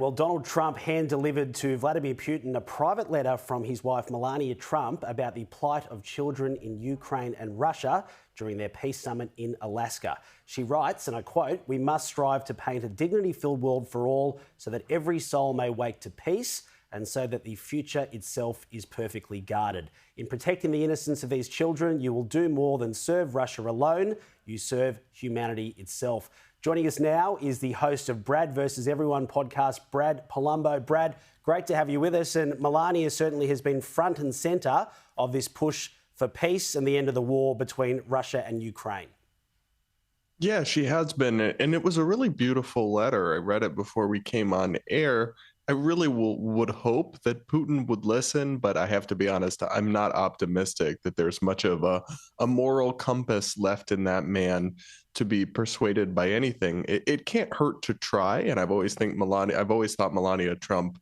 Well, Donald Trump hand-delivered to Vladimir Putin a private letter from his wife Melania Trump about the plight of children in Ukraine and Russia during their peace summit in Alaska. She writes, and I quote, "We must strive to paint a dignity-filled world for all so that every soul may wake to peace and so that the future itself is perfectly guarded. In protecting the innocence of these children, you will do more than serve Russia alone. You serve humanity itself." Joining us now is the host of Brad versus Everyone podcast, Brad Polumbo. Brad, great to have you with us. And Melania certainly has been front and centre of this push for peace and the end of the war between Russia and Ukraine. Yeah, she has been. And it was a really beautiful letter. I read it before we came on air. I really would hope that Putin would listen, but I have to be honest, I'm not optimistic that there's much of a moral compass left in that man to be persuaded by anything. It can't hurt to try, and I've always thought Melania Trump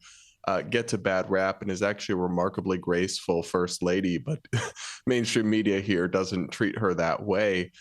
gets a bad rap and is actually a remarkably graceful first lady, but mainstream media here doesn't treat her that way.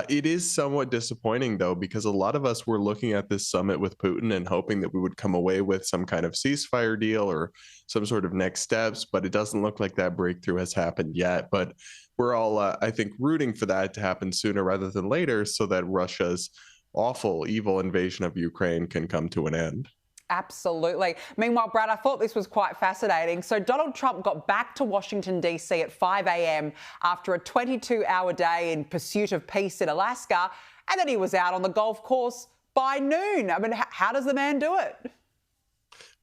It is somewhat disappointing, though, because a lot of us were looking at this summit with Putin and hoping that we would come away with some kind of ceasefire deal or some sort of next steps, but it doesn't look like that breakthrough has happened yet. But we're all, I think, rooting for that to happen sooner rather than later so that Russia's awful, evil invasion of Ukraine can come to an end. Absolutely. Meanwhile, Brad, I thought this was quite fascinating. So Donald Trump got back to Washington, D.C. at 5 a.m. after a 22-hour day in pursuit of peace in Alaska, and then he was out on the golf course by noon. I mean, how does the man do it?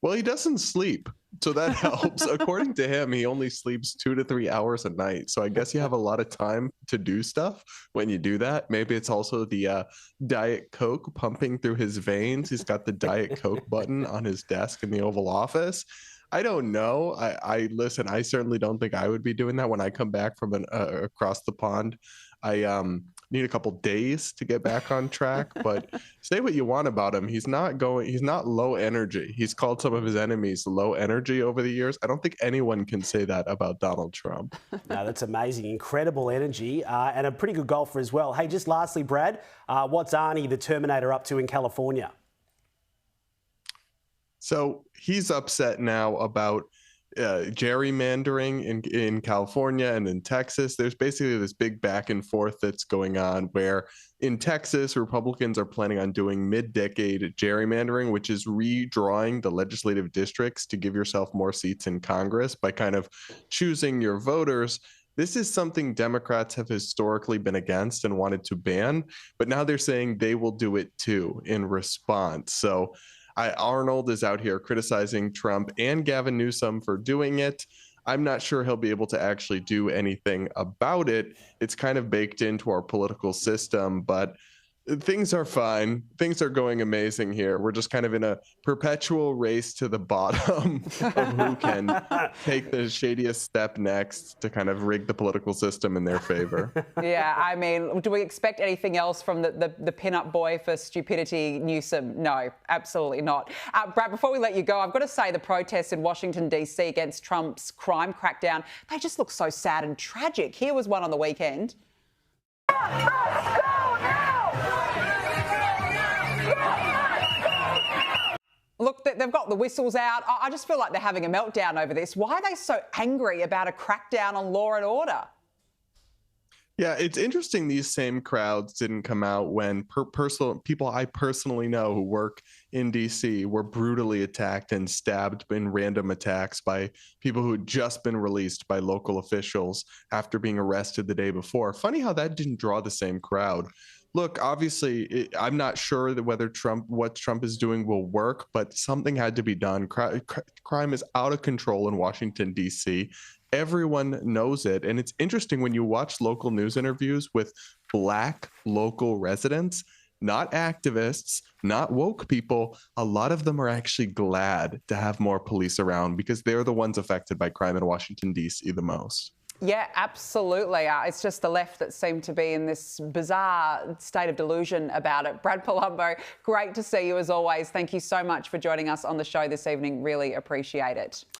Well, he doesn't sleep, so that helps. According to him, he only sleeps 2 to 3 hours a night. So I guess you have a lot of time to do stuff when you do that. Maybe it's also the Diet Coke pumping through his veins. He's got the Diet Coke button on his desk in the Oval Office. I don't know. I listen, I certainly don't think I would be doing that when I come back from across the pond. I need a couple days to get back on track, but say what you want about him. He's not low energy. He's called some of his enemies low energy over the years. I don't think anyone can say that about Donald Trump. No, that's amazing. Incredible energy and a pretty good golfer as well. Hey, just lastly, Brad, what's Arnie the Terminator up to in California? So he's upset now about gerrymandering in California and in Texas. There's basically this big back and forth that's going on where in Texas, Republicans are planning on doing mid-decade gerrymandering, which is redrawing the legislative districts to give yourself more seats in Congress by kind of choosing your voters. This is something Democrats have historically been against and wanted to ban, but now they're saying they will do it too in response. So Arnold is out here criticizing Trump and Gavin Newsom for doing it. I'm not sure he'll be able to actually do anything about it. It's kind of baked into our political system, but things are fine. Things are going amazing here. We're just kind of in a perpetual race to the bottom of who can take the shadiest step next to kind of rig the political system in their favor. Yeah, I mean, do we expect anything else from the pin-up boy for stupidity, Newsom? No, absolutely not. Brad, before we let you go, I've got to say the protests in Washington, D.C. against Trump's crime crackdown, they just look so sad and tragic. Here was one on the weekend. Look, they've got the whistles out. I just feel like they're having a meltdown over this. Why are they so angry about a crackdown on law and order? Yeah, it's interesting these same crowds didn't come out when people I personally know who work in D.C. were brutally attacked and stabbed in random attacks by people who had just been released by local officials after being arrested the day before. Funny how that didn't draw the same crowd. Look, obviously, I'm not sure that whether what Trump is doing will work, but something had to be done. Crime is out of control in Washington, D.C. Everyone knows it. And it's interesting when you watch local news interviews with Black local residents, not activists, not woke people. A lot of them are actually glad to have more police around because they're the ones affected by crime in Washington, D.C. the most. Yeah, absolutely. It's just the left that seem to be in this bizarre state of delusion about it. Brad Polumbo, great to see you as always. Thank you so much for joining us on the show this evening. Really appreciate it.